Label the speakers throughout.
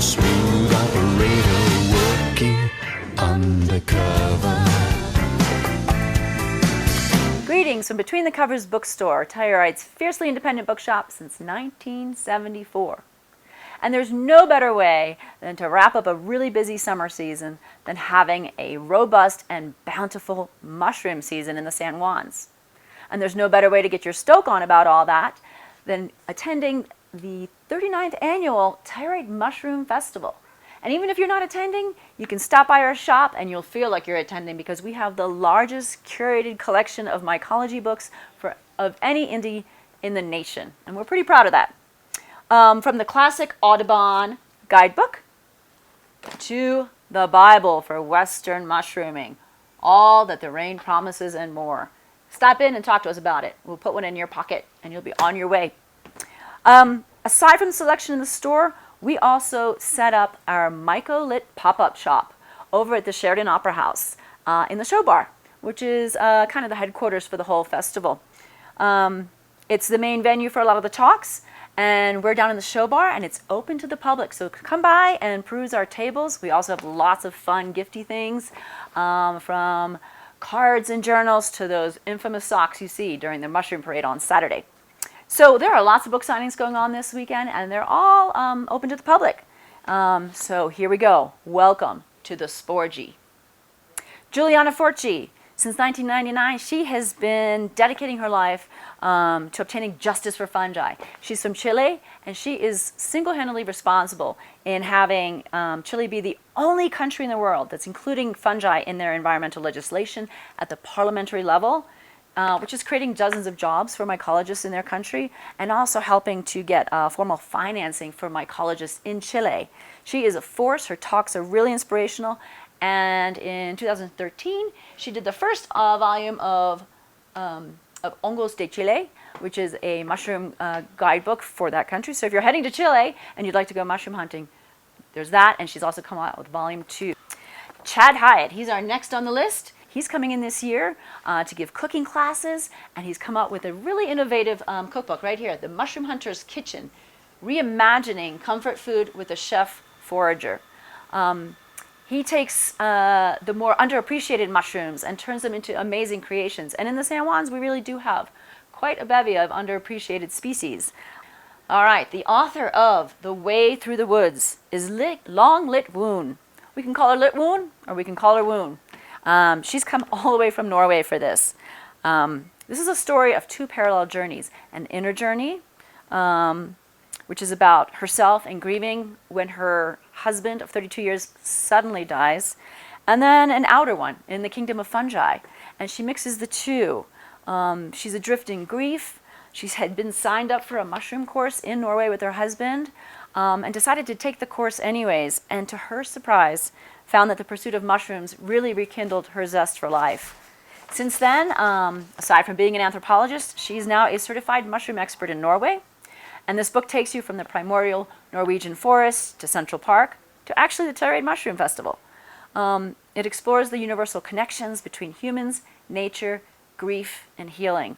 Speaker 1: smooth operator working undercover.
Speaker 2: Greetings from Between the Covers Bookstore, Telluride's fiercely independent bookshop since 1974. And there's no better way than to wrap up a really busy summer season than having a robust and bountiful mushroom season in the San Juans. And there's no better way to get your stoke on about all that than attending the 39th annual Telluride Mushroom Festival. And even if you're not attending, you can stop by our shop and you'll feel like you're attending because we have the largest curated collection of mycology books of any indie in the nation. And we're pretty proud of that. From the classic Audubon guidebook to the Bible for Western mushrooming, all that the rain promises and more. Stop in and talk to us about it. We'll put one in your pocket and you'll be on your way. Aside from the selection in the store, we also set up our myco-lit pop-up shop over at the Sheridan Opera House in the show bar, which is kind of the headquarters for the whole festival. It's the main venue for a lot of the talks, and we're down in the show bar, and it's open to the public. So come by and peruse our tables. We also have lots of fun, gifty things, from cards and journals to those infamous socks you see during the Mushroom Parade on Saturday. So there are lots of book signings going on this weekend, and they're all open to the public. So here we go. Welcome to the Sporgy. Juliana Forci. Since 1999, she has been dedicating her life to obtaining justice for fungi. She's from Chile, and she is single-handedly responsible in having Chile be the only country in the world that's including fungi in their environmental legislation at the parliamentary level, which is creating dozens of jobs for mycologists in their country and also helping to get formal financing for mycologists in Chile. She is a force. Her talks are really inspirational. And in 2013, she did the first volume of Hongos de Chile, which is a mushroom guidebook for that country. So if you're heading to Chile and you'd like to go mushroom hunting, there's that. And she's also come out with volume 2. Chad Hyatt, he's our next on the list. He's coming in this year to give cooking classes, and he's come up with a really innovative cookbook right here, The Mushroom Hunter's Kitchen, reimagining comfort food with a chef forager. He takes the more underappreciated mushrooms and turns them into amazing creations. And in the San Juans, we really do have quite a bevy of underappreciated species. All right, the author of The Way Through the Woods is Long Lit Woon. We can call her Lit Woon, or we can call her Woon. She's come all the way from Norway for this. This is a story of two parallel journeys, an inner journey, which is about herself and grieving when her husband of 32 years suddenly dies, and then an outer one in the kingdom of fungi. And she mixes the two. She's adrift in grief. She had been signed up for a mushroom course in Norway with her husband and decided to take the course anyways. And to her surprise, found that the pursuit of mushrooms really rekindled her zest for life. Since then, aside from being an anthropologist, she's now a certified mushroom expert in Norway. And this book takes you from the primordial Norwegian forest to Central Park to actually the Telluride Mushroom Festival. It explores the universal connections between humans, nature, grief, and healing.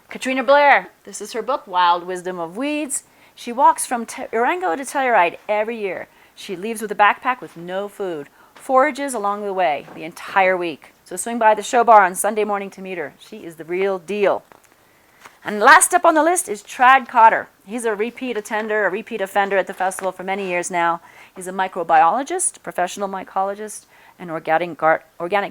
Speaker 2: Katrina Blair, this is her book, Wild Wisdom of Weeds. She walks from Durango to Telluride every year. She leaves with a backpack with no food, forages along the way the entire week. So swing by the show bar on Sunday morning to meet her. She is the real deal. And last up on the list is Trad Cotter. He's a repeat attender, a repeat offender at the festival for many years now. He's a microbiologist, professional mycologist, and organic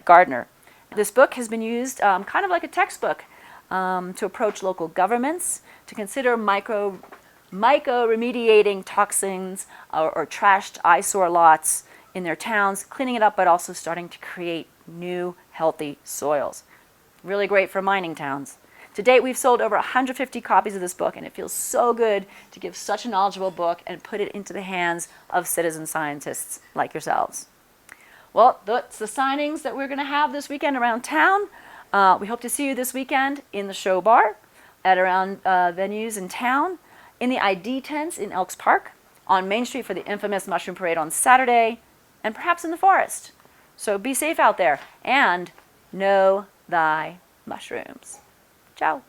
Speaker 2: gardener. This book has been used kind of like a textbook to approach local governments, to consider myco-remediating toxins or trashed eyesore lots in their towns, cleaning it up, but also starting to create new, healthy soils. Really great for mining towns. To date, we've sold over 150 copies of this book, and it feels so good to give such a knowledgeable book and put it into the hands of citizen scientists like yourselves. Well, that's the signings that we're going to have this weekend around town. We hope to see you this weekend in the show bar, at around venues in town, in the ID tents in Elks Park, on Main Street for the infamous Mushroom Parade on Saturday, and perhaps in the forest. So be safe out there, and know thy mushrooms. Ciao.